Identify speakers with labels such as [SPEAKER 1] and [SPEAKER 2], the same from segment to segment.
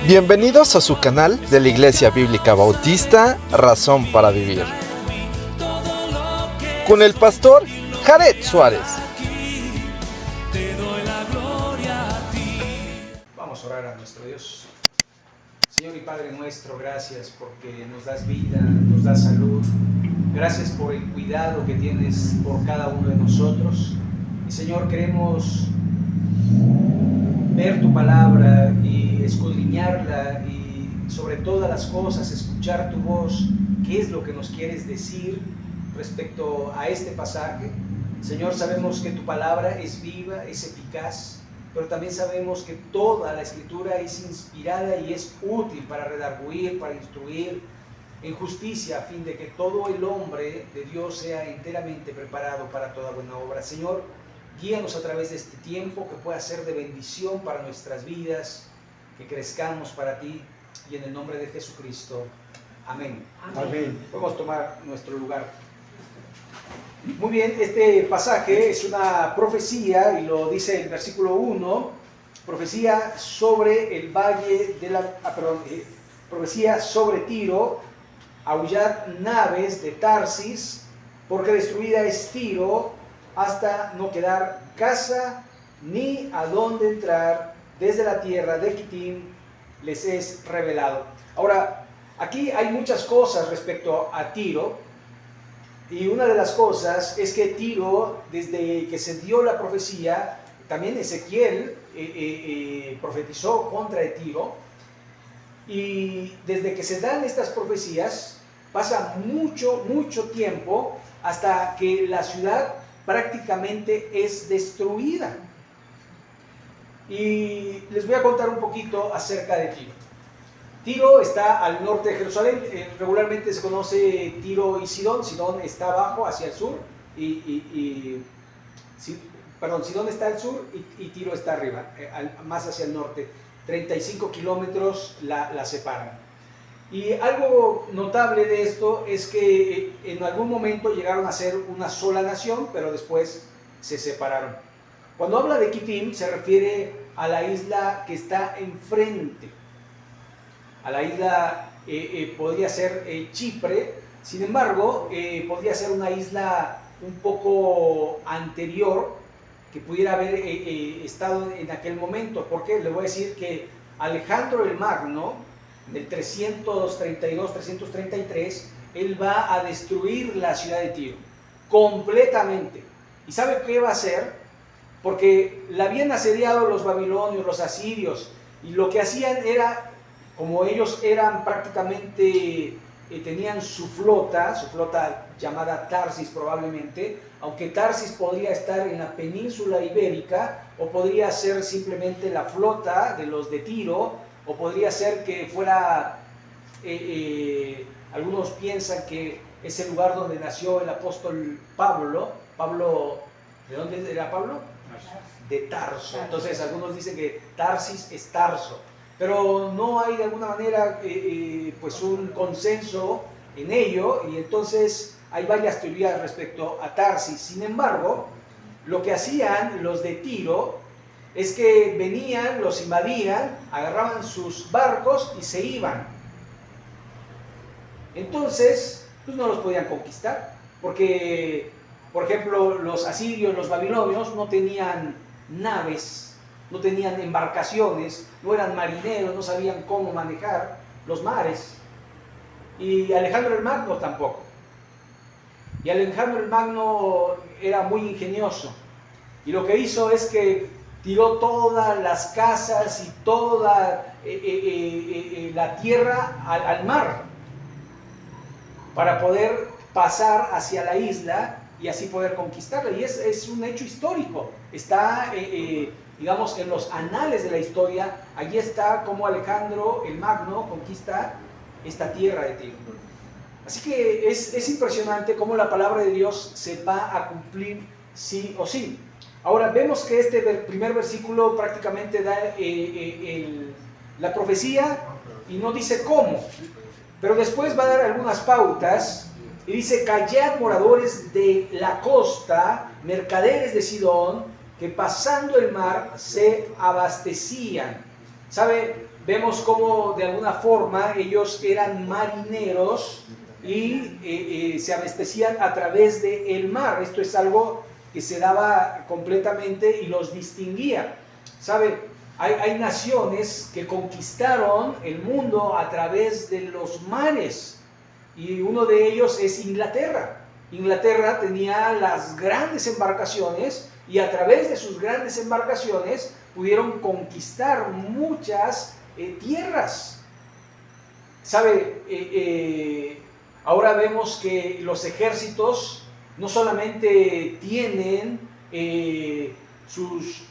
[SPEAKER 1] Bienvenidos a su canal de la Iglesia Bíblica Bautista Razón para Vivir, con el pastor Jared Suárez.
[SPEAKER 2] Vamos a orar a nuestro Dios. Señor y Padre nuestro, gracias porque nos das vida, nos das salud. Gracias por el cuidado que tienes por cada uno de nosotros. Y Señor, queremos ver tu palabra y escudriñarla y sobre todas las cosas escuchar tu voz. ¿Qué es lo que nos quieres decir respecto a este pasaje? Señor, sabemos que tu palabra es viva, es eficaz, pero también sabemos que toda la Escritura es inspirada y es útil para redarguir, para instruir en justicia, a fin de que todo el hombre de Dios sea enteramente preparado para toda buena obra. Señor, guíanos a través de este tiempo, que pueda ser de bendición para nuestras vidas, que crezcamos para ti, y en el nombre de Jesucristo. Amén.
[SPEAKER 3] Amén.
[SPEAKER 2] Podemos tomar nuestro lugar. Muy bien, este pasaje es una profecía, y lo dice el versículo 1, profecía sobre el valle de la... profecía sobre Tiro. Aullad naves de Tarsis, porque destruida es Tiro, hasta no quedar casa ni a dónde entrar. Desde la tierra de Quitim les es revelado. Ahora, aquí hay muchas cosas respecto a Tiro, y una de las cosas es que Tiro, desde que se dio la profecía, también Ezequiel profetizó contra Tiro, y desde que se dan estas profecías pasa mucho tiempo hasta que la ciudad prácticamente es destruida. Y les voy a contar un poquito acerca de Tiro. Tiro está al norte de Jerusalén, regularmente se conoce Tiro y Sidón. Sidón está abajo hacia el sur, Sidón está al sur y Tiro está arriba, más hacia el norte. 35 kilómetros la separan. Y algo notable de esto es que en algún momento llegaron a ser una sola nación, pero después se separaron. Cuando habla de Quitim se refiere a la isla que está enfrente. A la isla podría ser Chipre, sin embargo, podría ser una isla un poco anterior que pudiera haber estado en aquel momento. Porque le voy a decir que Alejandro el Magno, del 332-333, él va a destruir la ciudad de Tiro completamente. ¿Y sabe qué va a hacer? Porque la habían asediado los babilonios, los asirios, y lo que hacían era, como ellos eran prácticamente, tenían su flota llamada Tarsis probablemente, aunque Tarsis podría estar en la península ibérica, o podría ser simplemente la flota de los de Tiro, o podría ser que fuera, algunos piensan que es el lugar donde nació el apóstol Pablo. ¿De dónde era Pablo? De Tarso. Entonces algunos dicen que Tarsis es Tarso, pero no hay de alguna manera pues un consenso en ello, y entonces hay varias teorías respecto a Tarsis. Sin embargo, lo que hacían los de Tiro es que venían, los invadían, agarraban sus barcos y se iban. Entonces, pues no los podían conquistar, porque, por ejemplo, los asirios, los babilonios no tenían naves, no tenían embarcaciones, no eran marineros, no sabían cómo manejar los mares. Y Alejandro el Magno tampoco. Y Alejandro el Magno era muy ingenioso, y lo que hizo es que tiró todas las casas y toda la tierra al mar, para poder pasar hacia la isla y así poder conquistarla. Y es un hecho histórico, está digamos en los anales de la historia. Allí está como Alejandro el Magno conquista esta tierra de Tiro. Así que es impresionante cómo la palabra de Dios se va a cumplir sí o sí. Ahora vemos que este primer versículo prácticamente da la profecía y no dice cómo, pero después va a dar algunas pautas y dice: callad, moradores de la costa, mercaderes de Sidón, que pasando el mar se abastecían. ¿Sabe? vemos cómo de alguna forma ellos eran marineros y se abastecían a través del mar. Esto es algo que se daba completamente y los distinguía. ¿Sabe? Hay naciones que conquistaron el mundo a través de los mares y uno de ellos es Inglaterra. Inglaterra tenía las grandes embarcaciones y a través de sus grandes embarcaciones pudieron conquistar muchas tierras. ¿Sabe? Ahora vemos que los ejércitos no solamente tienen sus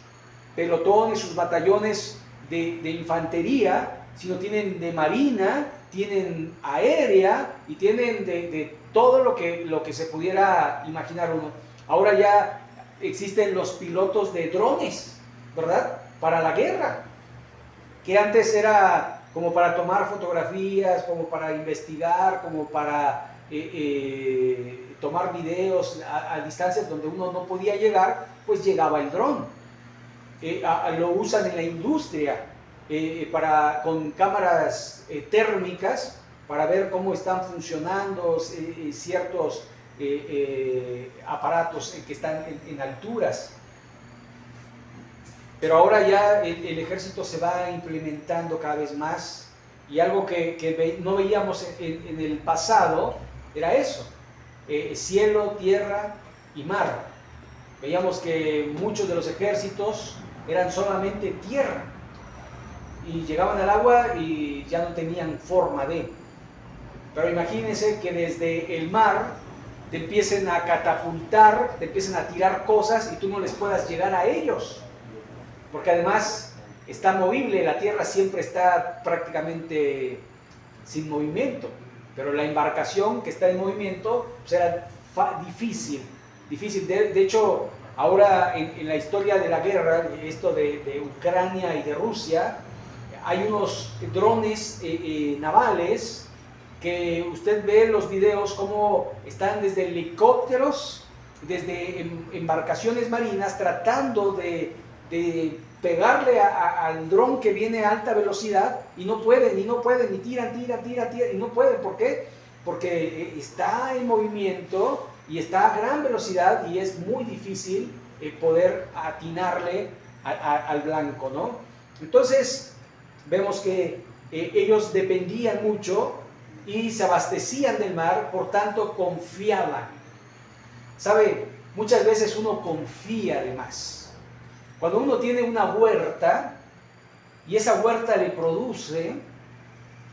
[SPEAKER 2] pelotones, sus batallones de infantería, sino tienen de marina, tienen aérea y tienen de todo lo que se pudiera imaginar uno. Ahora ya existen los pilotos de drones, ¿verdad? Para la guerra, que antes era como para tomar fotografías, como para investigar, como para tomar videos a distancias donde uno no podía llegar, pues llegaba el dron. Lo usan en la industria con cámaras térmicas para ver cómo están funcionando ciertos aparatos que están en alturas. Pero ahora ya el ejército se va implementando cada vez más y algo que no veíamos en el pasado era eso, cielo, tierra y mar. Veíamos que muchos de los ejércitos eran solamente tierra y llegaban al agua y ya no tenían forma de. Pero imagínense que desde el mar te empiecen a catapultar, te empiecen a tirar cosas y tú no les puedas llegar a ellos. Porque además está movible, la tierra siempre está prácticamente sin movimiento, pero la embarcación que está en movimiento pues era difícil. De hecho, ahora en la historia de la guerra, esto de Ucrania y de Rusia, hay unos drones navales que usted ve los videos como están desde helicópteros, desde embarcaciones marinas tratando de pegarle al dron que viene a alta velocidad y no pueden, y tiran, y no pueden. ¿Por qué? Porque está en movimiento y está a gran velocidad y es muy difícil poder atinarle al blanco, ¿no? Entonces, vemos que ellos dependían mucho y se abastecían del mar, por tanto confiaban. ¿Sabe? Muchas veces uno confía de más. Cuando uno tiene una huerta y esa huerta le produce,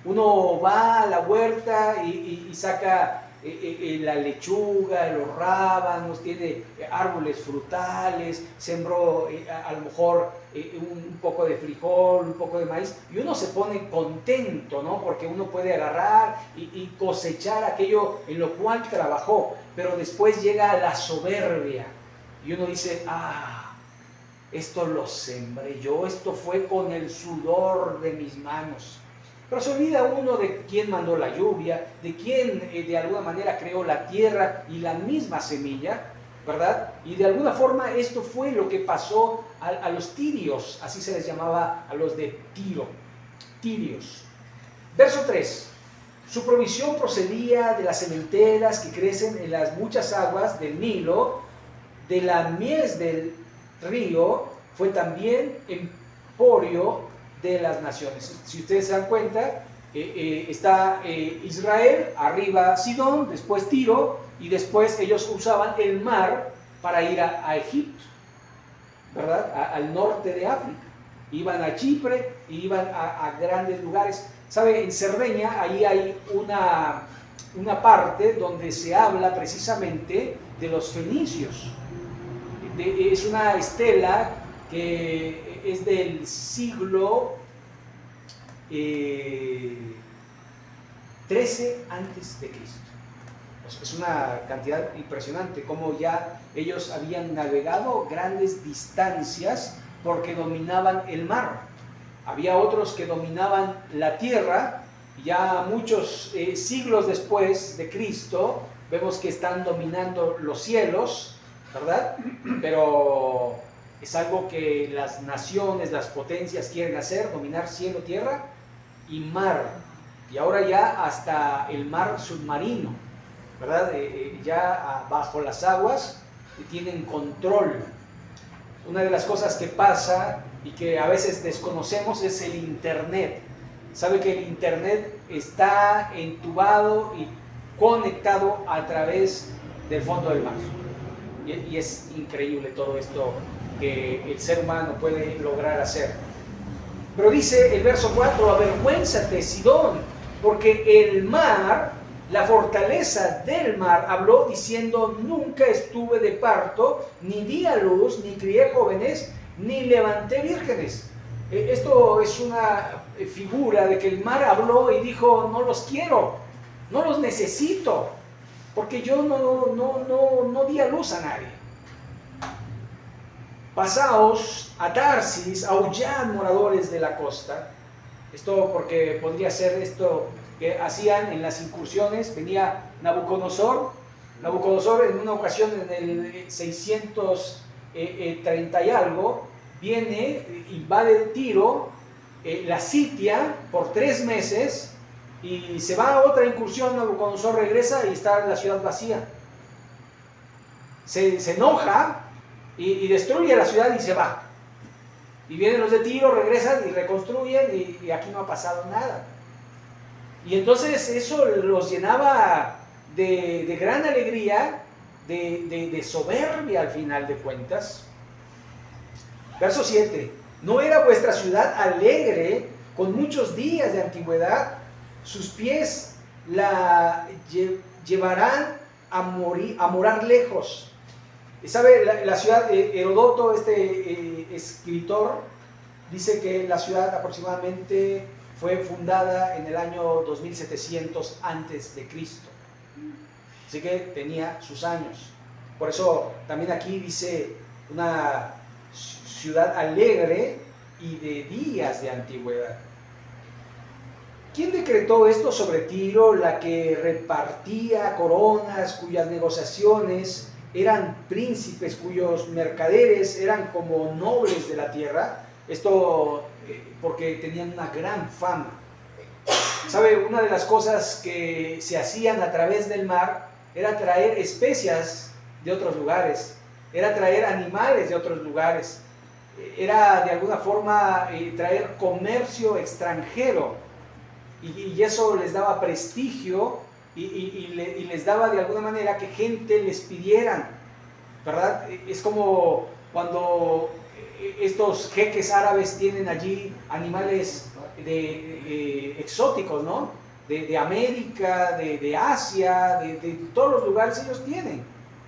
[SPEAKER 2] uno va a la huerta y saca la lechuga, los rábanos, tiene árboles frutales, sembró a lo mejor un poco de frijol, un poco de maíz, y uno se pone contento, ¿no? Porque uno puede agarrar y cosechar aquello en lo cual trabajó, pero después llega la soberbia y uno dice, esto lo sembré yo, esto fue con el sudor de mis manos. Pero se olvida uno de quién mandó la lluvia, de quién de alguna manera creó la tierra y la misma semilla, ¿verdad? Y de alguna forma esto fue lo que pasó a los tirios, así se les llamaba a los de Tiro, tirios. Verso 3. Su provisión procedía de las sementeras que crecen en las muchas aguas del Nilo, de la mies del río, fue también emporio de las naciones. Si ustedes se dan cuenta, está Israel, arriba Sidón, después Tiro, y después ellos usaban el mar para ir a Egipto, ¿verdad? Al norte de África. Iban a Chipre y iban a grandes lugares. ¿Sabe? En Cerdeña, ahí hay una parte donde se habla precisamente de los fenicios. Es una estela que es del siglo XIII antes de Cristo. Es una cantidad impresionante, como ya ellos habían navegado grandes distancias porque dominaban el mar. Había otros que dominaban la tierra, ya muchos siglos después de Cristo, vemos que están dominando los cielos, ¿verdad? Pero Es algo que las naciones, las potencias quieren hacer, dominar cielo, tierra y mar. Y ahora ya hasta el mar submarino, ¿verdad? Ya bajo las aguas tienen control. Una de las cosas que pasa y que a veces desconocemos es el Internet. Sabe que el Internet está entubado y conectado a través del fondo del mar. Y es increíble todo esto que el ser humano puede lograr hacer. Pero dice el verso 4, avergüénzate, Sidón, porque el mar, la fortaleza del mar, habló diciendo, nunca estuve de parto, ni di a luz, ni crié jóvenes, ni levanté vírgenes. Esto es una figura de que el mar habló y dijo, no los quiero, no los necesito, porque yo no di a luz a nadie. Pasaos a Tarsis, aullad moradores de la costa. Esto porque podría ser esto que hacían en las incursiones. Venía Nabucodonosor en una ocasión en el 630 y algo, viene, invade Tiro, la sitia por 3 meses y se va a otra incursión. Nabucodonosor regresa y está la ciudad vacía. Se enoja y destruye la ciudad y se va. Y vienen los de Tiro, regresan y reconstruyen y aquí no ha pasado nada. Y entonces eso los llenaba de gran alegría, de soberbia al final de cuentas. Verso 7. ¿No era vuestra ciudad alegre con muchos días de antigüedad? Sus pies la llevarán a morar lejos. ¿Sabe? La ciudad, Heródoto, escritor, dice que la ciudad aproximadamente fue fundada en el año 2700 antes de Cristo. Así que tenía sus años. Por eso también aquí dice una ciudad alegre y de días de antigüedad. ¿Quién decretó esto sobre Tiro, la que repartía coronas, cuyas negociaciones eran príncipes, cuyos mercaderes eran como nobles de la tierra? Esto porque tenían una gran fama. ¿Sabe? Una de las cosas que se hacían a través del mar era traer especias de otros lugares, era traer animales de otros lugares, era de alguna forma traer comercio extranjero, y eso les daba prestigio y les daba de alguna manera que gente les pidieran, ¿verdad? Es como cuando estos jeques árabes tienen allí animales exóticos, ¿no? De América, de Asia, de todos los lugares ellos tienen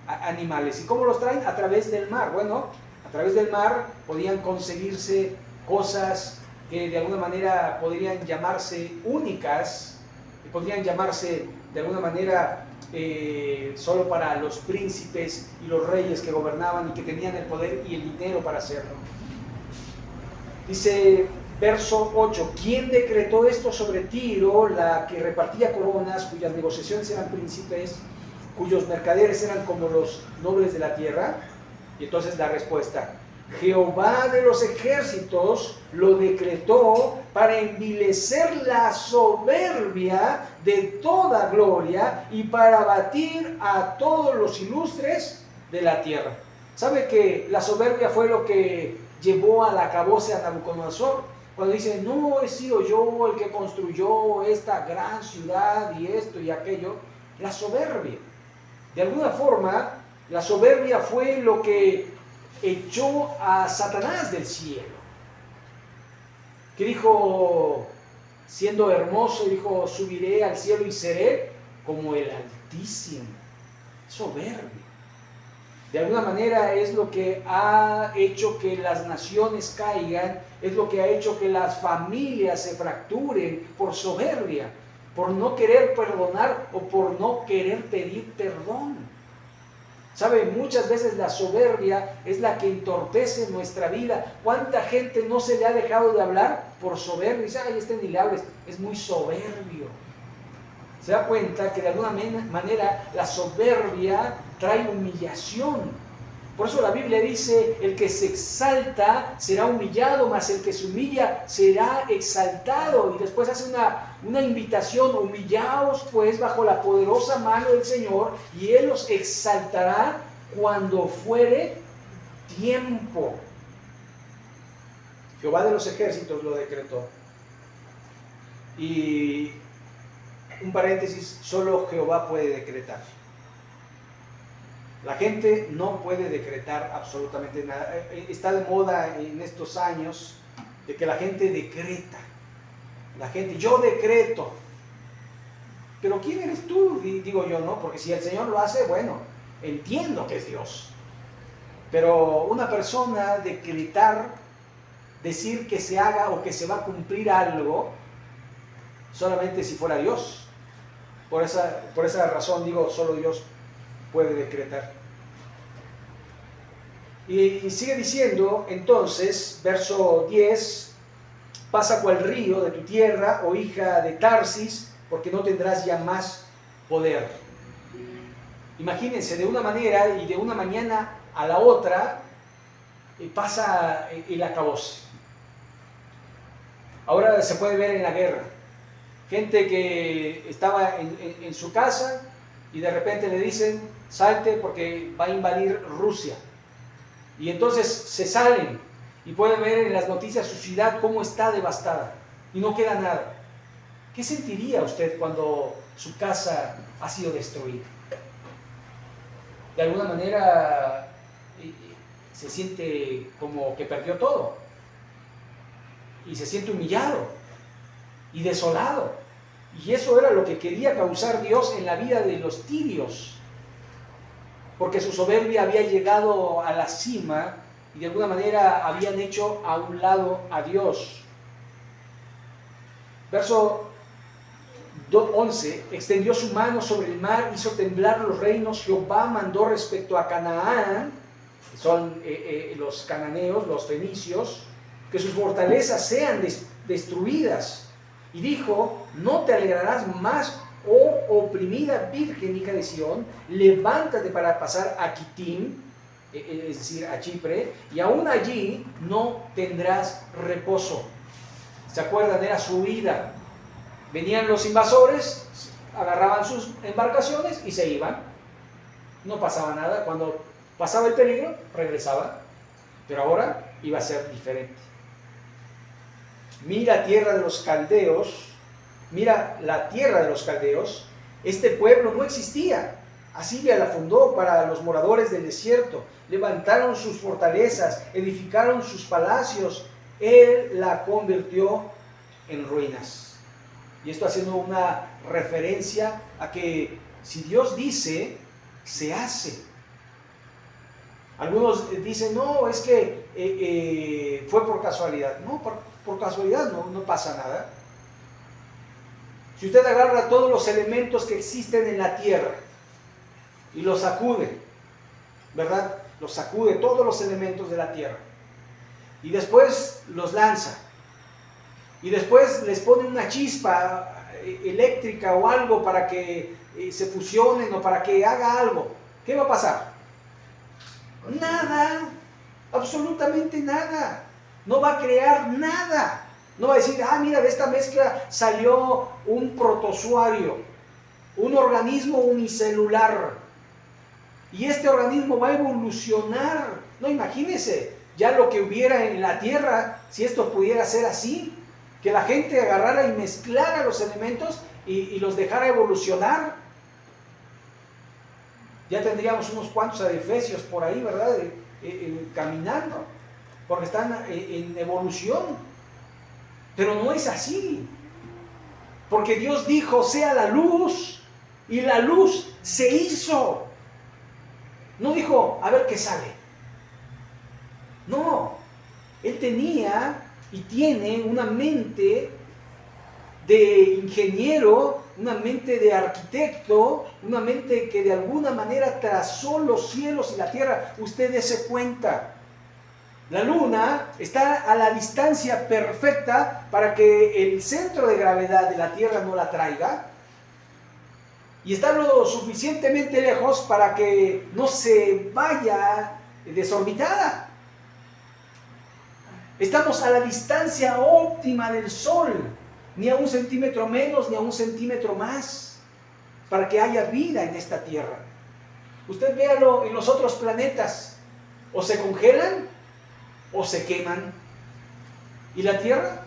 [SPEAKER 2] animales. ¿Y cómo los traen? A través del mar. Bueno, a través del mar podían conseguirse cosas que de alguna manera podrían llamarse únicas, que podrían llamarse de alguna manera solo para los príncipes y los reyes que gobernaban y que tenían el poder y el dinero para hacerlo. Dice verso 8, ¿quién decretó esto sobre Tiro, la que repartía coronas, cuyas negociaciones eran príncipes, cuyos mercaderes eran como los nobles de la tierra? Y entonces la respuesta, Jehová de los ejércitos lo decretó para envilecer la soberbia de toda gloria y para abatir a todos los ilustres de la tierra. ¿Sabe que la soberbia fue lo que llevó al acabose a Nabucodonosor? Cuando dice, no he sido yo el que construyó esta gran ciudad y esto y aquello. La soberbia. De alguna forma, la soberbia fue lo que echó a Satanás del cielo, que dijo, siendo hermoso, dijo, subiré al cielo y seré como el Altísimo. Soberbia. De alguna manera es lo que ha hecho que las naciones caigan, es lo que ha hecho que las familias se fracturen por soberbia, por no querer perdonar o por no querer pedir perdón. ¿Sabe? Muchas veces la soberbia es la que entorpece nuestra vida. ¿Cuánta gente no se le ha dejado de hablar por soberbia? Dice, ay, ni le hables, es muy soberbio. Se da cuenta que de alguna manera la soberbia trae humillación. Por eso la Biblia dice, el que se exalta será humillado, mas el que se humilla será exaltado. Y después hace una invitación: humillaos pues bajo la poderosa mano del Señor, y Él os exaltará cuando fuere tiempo. Jehová de los ejércitos lo decretó. Y un paréntesis: solo Jehová puede decretar. La gente no puede decretar absolutamente nada. Está de moda en estos años de que la gente decreta. La gente, yo decreto. Pero ¿quién eres tú? Digo yo, ¿no? Porque si el Señor lo hace, bueno, entiendo que es Dios. Pero una persona decretar, decir que se haga o que se va a cumplir algo, solamente si fuera Dios. Por esa razón digo, solo Dios puede decretar. Y sigue diciendo entonces, verso 10: pasa cual río de tu tierra, oh hija de Tarsis, porque no tendrás ya más poder. Imagínense, de una manera y de una mañana a la otra pasa el acabose. Ahora se puede ver en la guerra, gente que estaba en su casa y de repente le dicen: salte porque va a invadir Rusia. Y entonces se salen y pueden ver en las noticias su ciudad cómo está devastada y no queda nada. ¿Qué sentiría usted cuando su casa ha sido destruida? De alguna manera se siente como que perdió todo y se siente humillado y desolado. Y eso era lo que quería causar Dios en la vida de los tirios, porque su soberbia había llegado a la cima y de alguna manera habían hecho a un lado a Dios. Verso 11: extendió su mano sobre el mar, hizo temblar los reinos. Jehová mandó respecto a Canaán, que son los cananeos, los fenicios, que sus fortalezas sean destruidas. Y dijo: no te alegrarás más, oh oprimida virgen, hija de Sión, levántate para pasar a Kitim, es decir, a Chipre, y aún allí no tendrás reposo. ¿Se acuerdan? Era su huida. Venían los invasores, agarraban sus embarcaciones y se iban. No pasaba nada. Cuando pasaba el peligro, regresaban. Pero ahora iba a ser diferente. Mira tierra de los caldeos. Mira la tierra de los caldeos. Este pueblo no existía. Asiria la fundó para los moradores del desierto. Levantaron sus fortalezas, edificaron sus palacios. Él la convirtió en ruinas. Y esto haciendo una referencia a que si Dios dice, se hace. Algunos dicen: no, es que fue por casualidad. No, por casualidad no pasa nada. Si usted agarra todos los elementos que existen en la tierra y los sacude, ¿verdad? Los sacude, todos los elementos de la tierra, y después los lanza, y después les pone una chispa eléctrica o algo para que se fusionen o para que haga algo, ¿qué va a pasar? Nada, absolutamente nada. No va a crear nada. No va a decir: ah, mira, de esta mezcla salió un protozoario, un organismo unicelular, y este organismo va a evolucionar. No, imagínense ya lo que hubiera en la tierra si esto pudiera ser así, que la gente agarrara y mezclara los elementos y los dejara evolucionar. Ya tendríamos unos cuantos adefesios por ahí, ¿verdad? Caminando, porque están en evolución. Pero no es así, porque Dios dijo: sea la luz, y la luz se hizo. No dijo: a ver qué sale. No, Él tenía y tiene una mente de ingeniero, una mente de arquitecto, una mente que de alguna manera trazó los cielos y la tierra. Usted dése cuenta. La luna está a la distancia perfecta para que el centro de gravedad de la Tierra no la traiga, y está lo suficientemente lejos para que no se vaya desorbitada. Estamos a la distancia óptima del Sol, ni a 1 centímetro menos, ni a 1 centímetro más, para que haya vida en esta Tierra. Usted véalo en los otros planetas, o se congelan, o se queman. ¿Y la Tierra?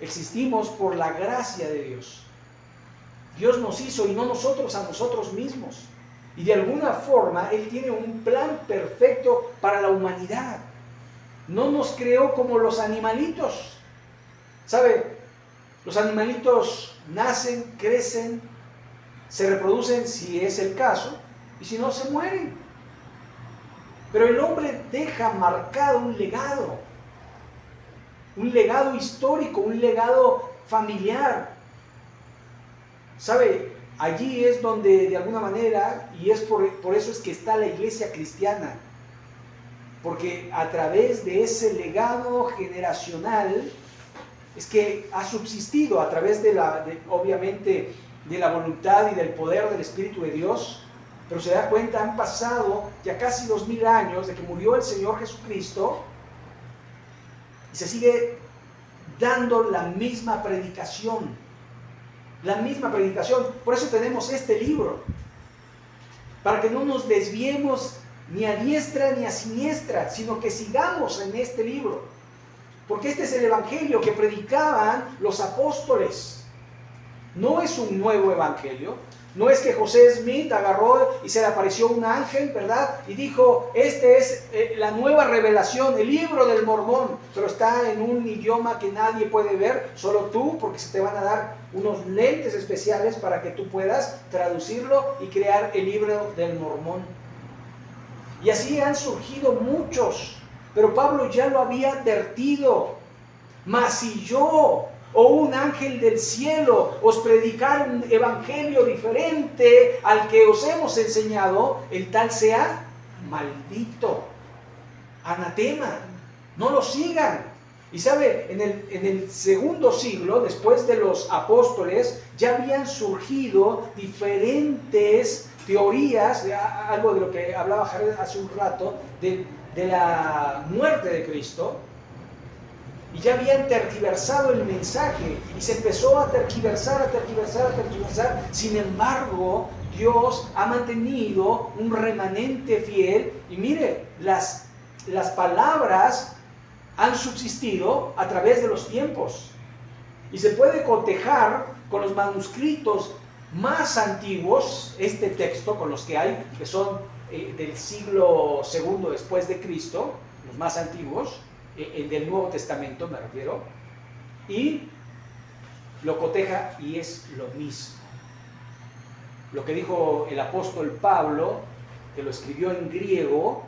[SPEAKER 2] Existimos por la gracia de Dios. Dios nos hizo y no nosotros a nosotros mismos. Y de alguna forma Él tiene un plan perfecto para la humanidad. No nos creó como los animalitos. ¿Sabe? Los animalitos nacen, crecen, se reproducen si es el caso, y si no, se mueren. Pero el hombre deja marcado un legado histórico, un legado familiar. ¿Sabe? Allí es donde de alguna manera, y es por eso es que está la iglesia cristiana, porque a través de ese legado generacional es que ha subsistido, a través obviamente de la voluntad y del poder del Espíritu de Dios. Pero se da cuenta, han pasado ya casi 2000 años de que murió el Señor Jesucristo y se sigue dando la misma predicación. La misma predicación. Por eso tenemos este libro, para que no nos desviemos ni a diestra ni a siniestra, sino que sigamos en este libro. Porque este es el evangelio que predicaban los apóstoles. No es un nuevo evangelio. No es que José Smith agarró y se le apareció un ángel, ¿verdad? Y dijo, este es la nueva revelación, el libro del Mormón. Pero está en un idioma que nadie puede ver, solo tú, porque se te van a dar unos lentes especiales para que tú puedas traducirlo y crear el libro del Mormón. Y así han surgido muchos. Pero Pablo ya lo había advertido. Mas si yo o un ángel del cielo os predicar un evangelio diferente al que os hemos enseñado, el tal sea maldito, anatema, no lo sigan. Y sabe, en el segundo siglo, después de los apóstoles, ya habían surgido diferentes teorías, algo de lo que hablaba Jared hace un rato, de la muerte de Cristo. Y ya habían tergiversado el mensaje y se empezó a tergiversar. Sin embargo, Dios ha mantenido un remanente fiel. Y mire, las palabras han subsistido a través de los tiempos. Y se puede cotejar con los manuscritos más antiguos, este texto, con los que hay, que son del siglo II después de Cristo, los más antiguos, el del Nuevo Testamento me refiero, y lo coteja y es lo mismo. Lo que dijo el apóstol Pablo, que lo escribió en griego,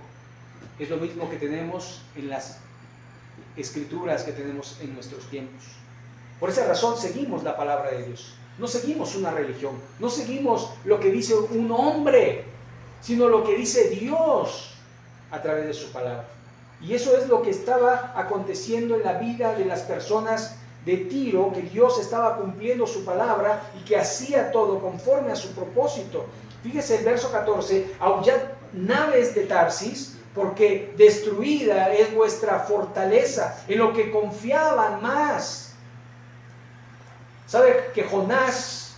[SPEAKER 2] es lo mismo que tenemos en las escrituras que tenemos en nuestros tiempos. Por esa razón seguimos la palabra de Dios. No seguimos una religión, no seguimos lo que dice un hombre, sino lo que dice Dios a través de su palabra. Y eso es lo que estaba aconteciendo en la vida de las personas de Tiro, que Dios estaba cumpliendo su palabra y que hacía todo conforme a su propósito. Fíjese el verso 14, aullad naves de Tarsis, porque destruida es vuestra fortaleza, en lo que confiaban más. ¿Sabe que Jonás,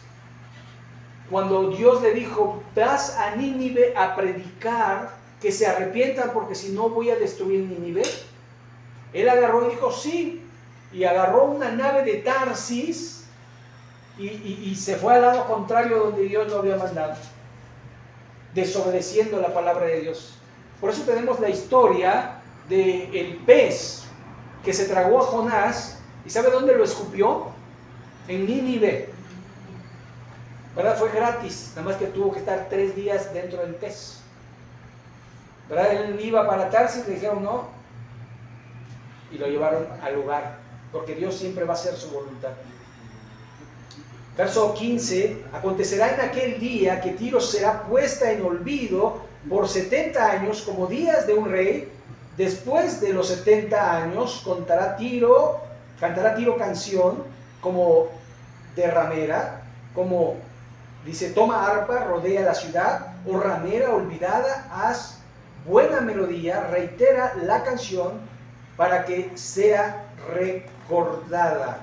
[SPEAKER 2] cuando Dios le dijo, vas a Nínive a predicar, que se arrepientan porque si no voy a destruir Nínive? Él agarró y dijo sí, y agarró una nave de Tarsis y se fue al lado contrario donde Dios lo había mandado, desobedeciendo la palabra de Dios. Por eso tenemos la historia del pez que se tragó a Jonás. ¿Y sabe dónde lo escupió? En Nínive, ¿verdad? Fue gratis, nada más que tuvo que estar 3 días dentro del pez, ¿verdad? Él iba para Tarsis, le dijeron no, y lo llevaron al lugar, porque Dios siempre va a hacer su voluntad. Verso 15, acontecerá en aquel día que Tiro será puesta en olvido por 70 años como días de un rey. Después de los 70 años cantará Tiro canción como de ramera, como dice, toma arpa, rodea la ciudad, o ramera olvidada, haz buena melodía, reitera la canción para que sea recordada.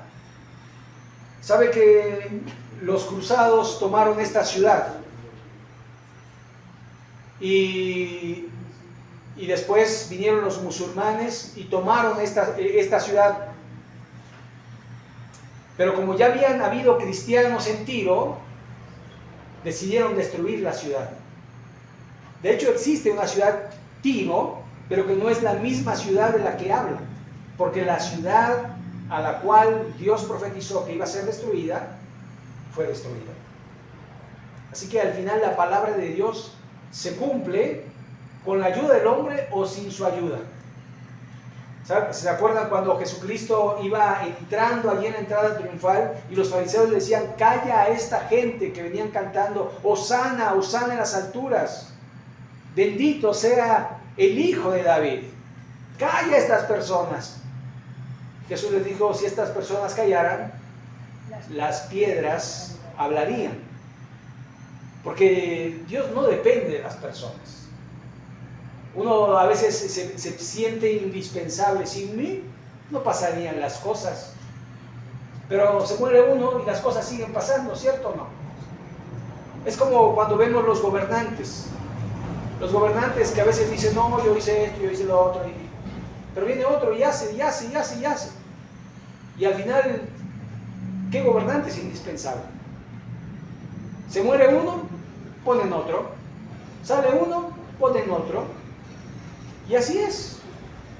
[SPEAKER 2] Sabe que los cruzados tomaron esta ciudad y después vinieron los musulmanes y tomaron esta ciudad. Pero como ya habían habido cristianos en Tiro, decidieron destruir la ciudad. De hecho, existe una ciudad Tiro, pero que no es la misma ciudad de la que habla, porque la ciudad a la cual Dios profetizó que iba a ser destruida, fue destruida. Así que al final la palabra de Dios se cumple con la ayuda del hombre o sin su ayuda. ¿Se acuerdan cuando Jesucristo iba entrando allí en la entrada triunfal y los fariseos le decían, calla a esta gente que venían cantando, Hosana, Hosana en las alturas, bendito sea el Hijo de David, calla a estas personas? Jesús les dijo, si estas personas callaran, las piedras hablarían, porque Dios no depende de las personas. Uno a veces se siente indispensable. Sin mí no pasarían las cosas. Pero se muere uno y las cosas siguen pasando, ¿cierto o no? Es como cuando vemos los gobernantes. Los gobernantes que a veces dicen, no, yo hice esto, yo hice lo otro. Pero viene otro y hace, y hace, y hace, y hace. Y al final, ¿qué gobernante es indispensable? Se muere uno, ponen otro. Sale uno, ponen otro. Y así es.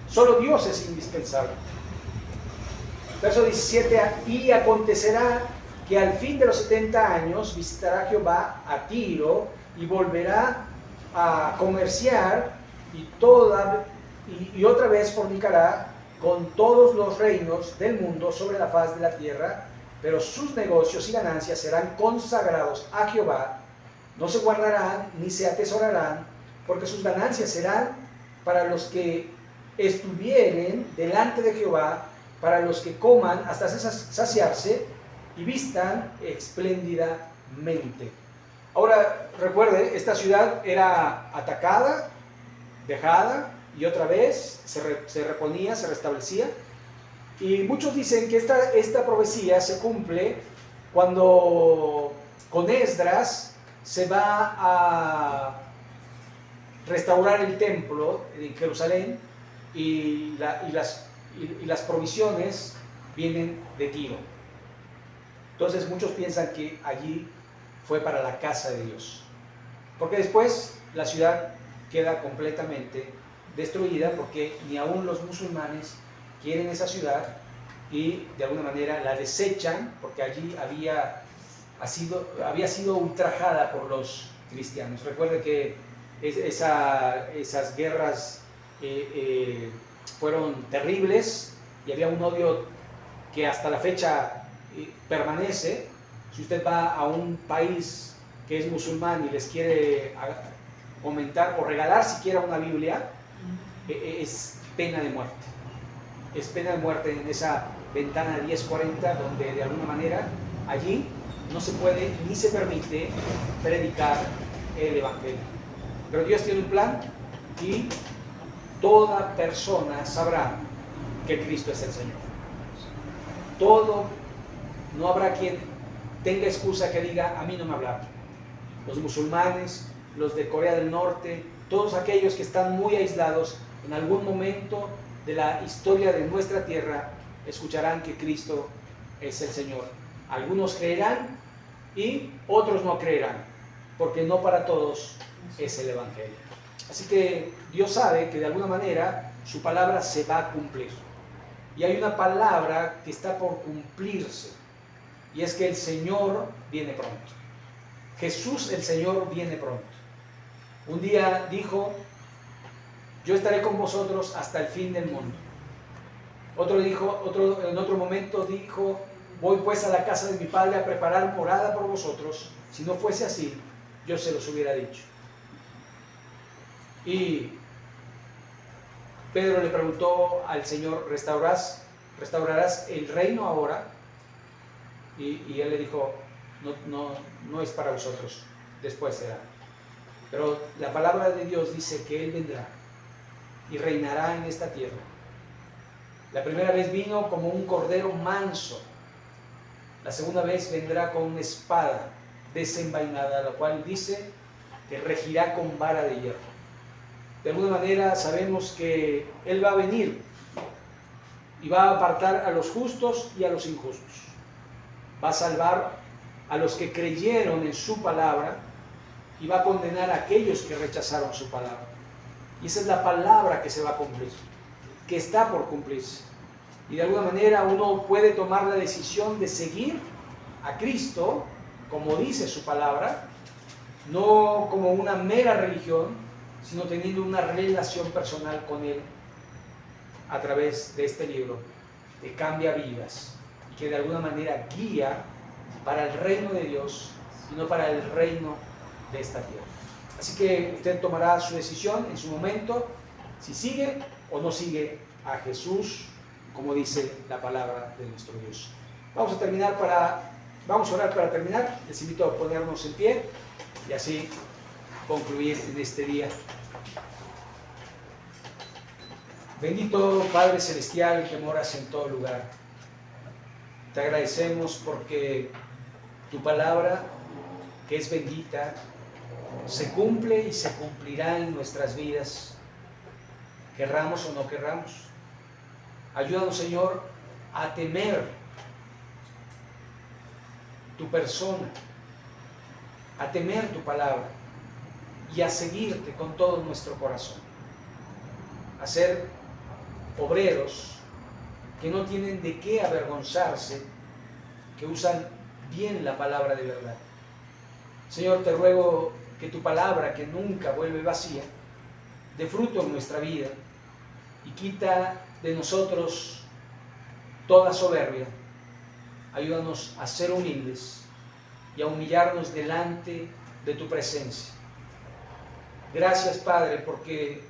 [SPEAKER 2] Solo Dios es indispensable. Verso 17. Y acontecerá que al fin de los 70 años visitará Jehová a Tiro y volverá a comerciar y otra vez fornicará con todos los reinos del mundo sobre la faz de la tierra, pero sus negocios y ganancias serán consagrados a Jehová, no se guardarán ni se atesorarán, porque sus ganancias serán para los que estuvieren delante de Jehová, para los que coman hasta saciarse y vistan espléndidamente. Ahora, recuerde, esta ciudad era atacada, dejada, y otra vez se reponía, se restablecía. Y muchos dicen que esta profecía se cumple cuando con Esdras se va a restaurar el templo en Jerusalén y las provisiones vienen de Tiro. Entonces muchos piensan que allí fue para la casa de Dios, porque después la ciudad queda completamente destruida, porque ni aún los musulmanes quieren esa ciudad y de alguna manera la desechan, porque allí había sido ultrajada por los cristianos. Recuerde que esas guerras fueron terribles y había un odio que hasta la fecha permanece. Si usted va a un país que es musulmán y les quiere comentar o regalar siquiera una Biblia, es pena de muerte. Es pena de muerte en esa ventana 1040, donde de alguna manera allí no se puede ni se permite predicar el Evangelio. Pero Dios tiene un plan y toda persona sabrá que Cristo es el Señor. No habrá quien tenga excusa que diga, a mí no me hablaron. Los musulmanes, los de Corea del Norte, todos aquellos que están muy aislados, en algún momento de la historia de nuestra tierra, escucharán que Cristo es el Señor. Algunos creerán y otros no creerán, porque no para todos es el Evangelio. Así que Dios sabe que de alguna manera su palabra se va a cumplir. Y hay una palabra que está por cumplirse, y es que el Señor viene pronto. Jesús el Señor viene pronto. Un día dijo, yo estaré con vosotros hasta el fin del mundo. En otro momento dijo, voy pues a la casa de mi Padre a preparar morada por vosotros. Si no fuese así, yo se los hubiera dicho. Y Pedro le preguntó al Señor, ¿restaurarás el reino ahora? Y él le dijo, no es para vosotros, después será. Pero la palabra de Dios dice que Él vendrá y reinará en esta tierra. La primera vez vino como un cordero manso. La segunda vez vendrá con una espada desenvainada, la cual dice que regirá con vara de hierro. De alguna manera sabemos que Él va a venir y va a apartar a los justos y a los injustos. Va a salvar a los que creyeron en su palabra y va a condenar a aquellos que rechazaron su palabra. Y esa es la palabra que se va a cumplir, que está por cumplirse. Y de alguna manera uno puede tomar la decisión de seguir a Cristo, como dice su palabra, no como una mera religión, sino teniendo una relación personal con Él a través de este libro que cambia vidas y que de alguna manera guía para el reino de Dios y no para el reino de esta tierra. Así que usted tomará su decisión en su momento, si sigue o no sigue a Jesús, como dice la palabra de nuestro Dios. Vamos a orar para terminar. Les invito a ponernos en pie y así concluir en este día. Bendito Padre Celestial que moras en todo lugar. Te agradecemos porque tu palabra, que es bendita, se cumple y se cumplirá en nuestras vidas, querramos o no querramos. Ayúdanos, Señor, a temer tu persona, a temer tu palabra y a seguirte con todo nuestro corazón. A ser obreros que no tienen de qué avergonzarse, que usan bien la palabra de verdad. Señor, te ruego que tu palabra, que nunca vuelve vacía, dé fruto en nuestra vida y quita de nosotros toda soberbia. Ayúdanos a ser humildes y a humillarnos delante de tu presencia. Gracias, Padre, porque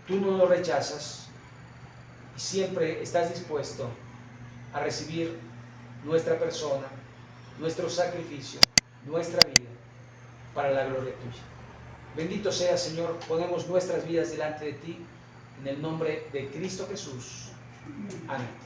[SPEAKER 2] tú no nos rechazas y siempre estás dispuesto a recibir nuestra persona, nuestro sacrificio, nuestra vida, para la gloria tuya. Bendito sea, Señor, ponemos nuestras vidas delante de ti, en el nombre de Cristo Jesús. Amén.